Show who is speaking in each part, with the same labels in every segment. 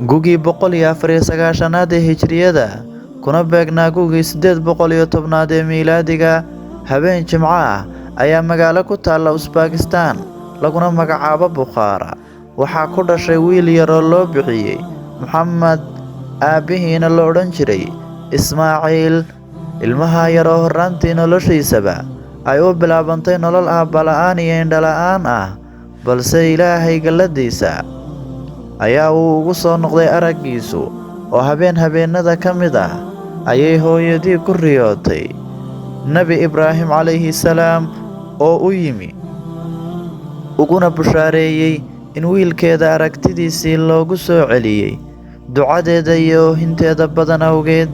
Speaker 1: Gugii 194 ee Hijriyada, kuna beegnaa gugii 810 ee miilaadiga, habeen Jimco ah ayaa magaalo ku taalla Usbekistan laguna magacaabo Bukhara waxaa ku dhashay wiil yar oo loo bixiyey Muxammad, aabbihiina la odhan jiray Ismaaciil. Ilmaha yar oo horraantii noloshiisaba ay u bilaabantay nolol aabba la'aan iyo indho la'aan ah, balse Ilaahay galladiisa ayaa uu ugu soo noqday araggiisu, oo habeen habeennada ka mid ah ayay hooyadii ku riyootay Nebi Ibraahim calayhi salaam oo u yimi, uguna bushaareeyey in wiilkeeda aragtidiisii loogu soo celiyey ducadeeda iyo oohinteeda badan awgeed.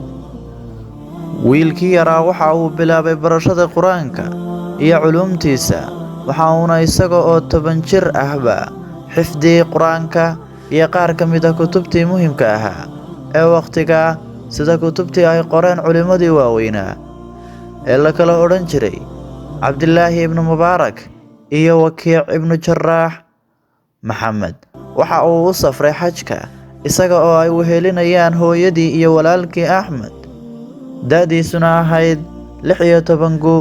Speaker 1: Wiilkii yaraa waxa uu bilaabay barashada Qur-aanka iyo culuumtiisa, waxa uuna isaga oo 10 jir ahba xifdiyey Qur-aanka iyo qaar ka mid ah kutubtii muhiimka ahaa ee wakhtiga, sida kutubtii ay qoreen culimmadii waaweynaa ee la kala odhan jiray Cabdillaahi ibnu Mubaarak iyo Wakiic ibnu Jarraax. Maxamed waxa uu u safray xajka isaga oo ay wehelinayaan hooyadii iyo walaalkii Axmed, da'diisuna ahayd 16 gu.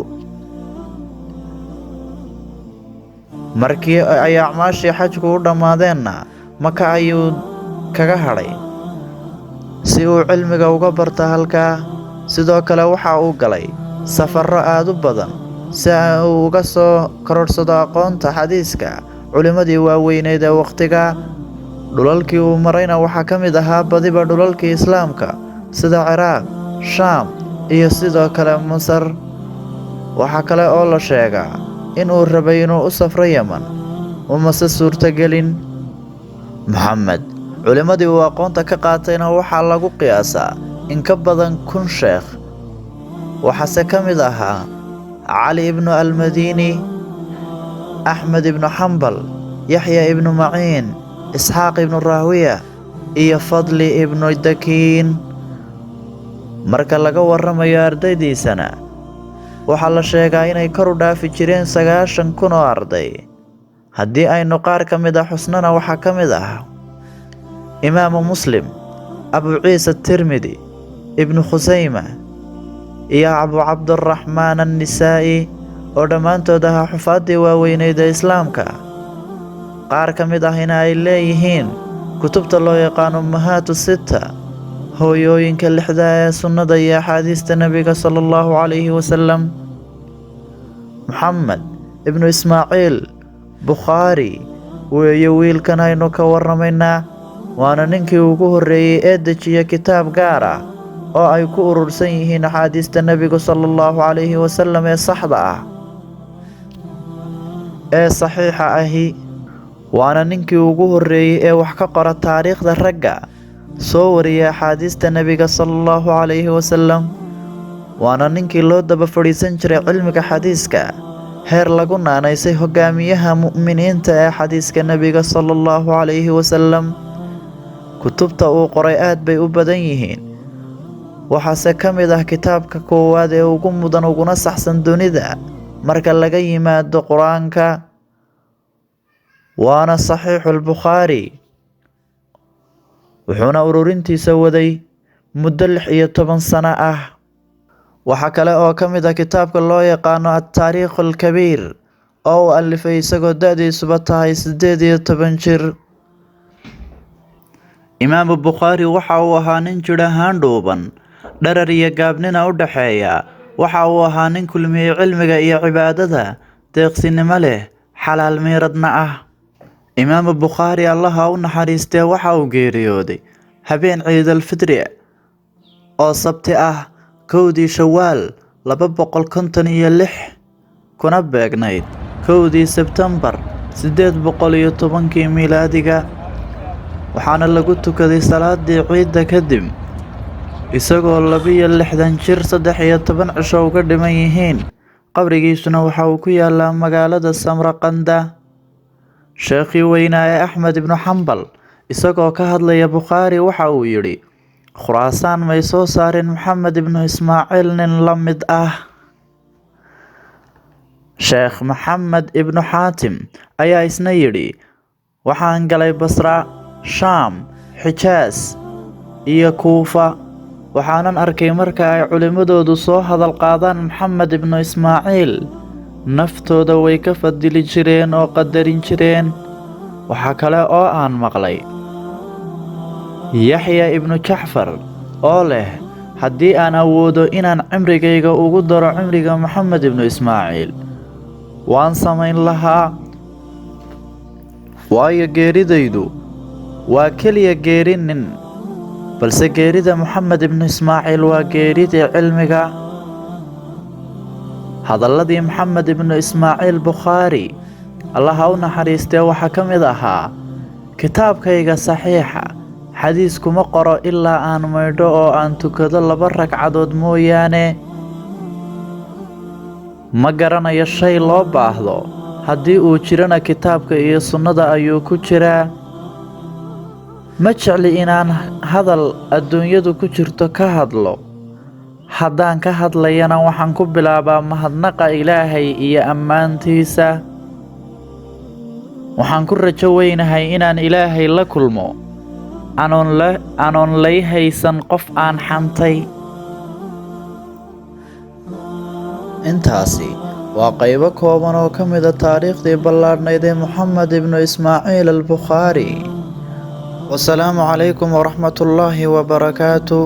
Speaker 1: Markii ay acmaashii xajku u dhammaadeenna, Maka ayuu kaga hadhay si uu cilmiga uga barto halkaa. Sidoo kale waxa uu galay safarro aad u badan si uu uga soo korodhsado aqoonta xadiiska culimmadii waaweyneed ee wakhtiga. Dhulalkii uu marayna waxaa ka mid ahaa badiba dhulalkii Islaamka sida Ciraaq, Shaam iyo sidoo kale Masar. Waxa kale oo la sheegaa in uu rabay inuu u safro Yaman, umase suurtagelin. Maxamed culimmadii uu aqoonta ka qaatayna waxaa lagu qiyaasaa in ka badan 1000 sheekh, waxaase ka mid ahaa Cali ibnu al-Madini, Axmed ibnu Xambal, Yaxya ibnu Maciin, Isxaaq ibnu Raawiya iyo Fadli ibnu Dakiin. Marka laga warramayo ardaydiisana, waxaa la sheegaa inay kor u dhaafi jireen 90,000 oo arday. Haddii aynu qaar ka mid ah xusnana, waxaa ka mid ah Imaamu Muslim, Abu Ciise Tirmidi, Ibnu Khusayma iyo Abu Cabdiraxmaan Annisaa'i, oo dhammaantood ahaa xufaaddii waaweyneyd ee Islaamka. Qaar ka mid ahina ay leeyihiin kutubta loo yaqaan Ummahaatu Sitta, hooyooyinka 6 ee sunnada iyo axaadiista Nebiga sallallahu calayhi wasallam. Muxamed ibnu Ismaaciil Bukhaari weeye wiilkan aynu ka warramaynaa, waana ninkii ugu horreeyey ee dejiya kitaab gaar ah oo ay ku urursan yihiin axaadiista Nebiga sallallahu calayhi wasallam ee saxda ah ee saxiixa ahi. Waana ninkii ugu horreeyey ee wax ka qora taariikhda ragga soo wariya axaadiista Nebiga sallallahu calayhi wasallam. Waana ninkii loo daba fadhiisan jiray cilmiga xadiiska, heer lagu naanaysay hogaamiyaha mu'miniinta ee xadiiska Nebiga sallallahu calayhi wasallam. Kutubta uu qoray aad bay u badan yihiin, waxaase ka mid ah kitaabka koowaad ee ugu mudan uguna saxsan dunida marka laga yimaado Qur-aanka, waana Saxiixul Bukhaari. wuxuuna ururintiisa waday muddo 16 sano ah. Waxaa kale oo ka mid ah kitaabka loo yaqaano At-Taariikhul Kabiir oo uu alifay isagoo da'diisuba tahay 18 jir. Imaamu Bukhaari waxa uu ahaa nin jidh ahaan dhuuban, dharar iyo gaabnina u dhaxeeya. Waxa uu ahaa nin kulmiyey cilmiga iyo cibaadada, deeqsinimo leh, xalaal miiradna ah. Imaamu Bukhaari Allaha u naxariistee waxa uu geeriyooday habeen Ciidul Fitri oo Sabti ah 1dii Shawaal 256, kuna beegnayd 1dii Sebtembar 810 miilaadiga. Waxaana lagu tukaday salaadii ciidda kadib, isagoo 62 jir 13 cisho uga dhiman yihiin. Qabrigiisuna waxa uu ku yaalaa magaalada Samarqanda. Sheekhii weynaa ee Axmed ibnu Xambal isagoo ka hadlaya Bukhaari waxa uu yidhi, Khuraasaan may soo saarin Maxamed ibnu Ismaaciil nin la mid ah. Sheekh Maxamed ibnu Xaatim ayaa isna yidhi, waxaan galay Basra, Shaam, Xijaas iyo Kuufa, waxaanan arkay marka ay culimmadoodu soo hadal qaadaan Maxamed ibnu Ismaaciil, naftooda way ka fadili jireen oo qadarin jireen. Waxa kale oo aan maqlay Yaxya ibnu Jacfar oo leh, haddii aan awoodo inaan cimrigayga ugu daro cimriga Maxamed ibnu Ismaaciil, waan samayn lahaa, waayo geeridaydu waa keliya geeri nin, balse geerida Maxamed ibnu Ismaaciil waa geeridii cilmiga. Hadalladii Maxamed ibnu Ismaaciil Bukhaari, Allah ha u naxariistee, waxaa ka mid ahaa, kitaabkayga saxiixa xadiis kuma qoro ilaa aan maydho oo aan tukado 2 ragcadood mooyaane. Ma garanayo shay loo baahdo, haddii uu jirana kitaabka iyo sunnada ayuu ku jiraa. Ma jecli inaan hadal adduunyadu ku jirto ka hadlo. Haddaan ka hadlayana waxaan ku bilaabaa mahadnaqa Ilaahay iyo ammaantiisa. Waxaan ku rajo weynahay inaan Ilaahay la kulmo, anoon lay haysan qof aan xantay. Intaasi waa qaybo kooban oo ka mid ah taariikhdii ballaadhnayd ee Maxamed ibnu Ismaaciil al-Bukhaari. Wasalaamu calaykum waraxmatullaahi wabarakaatu.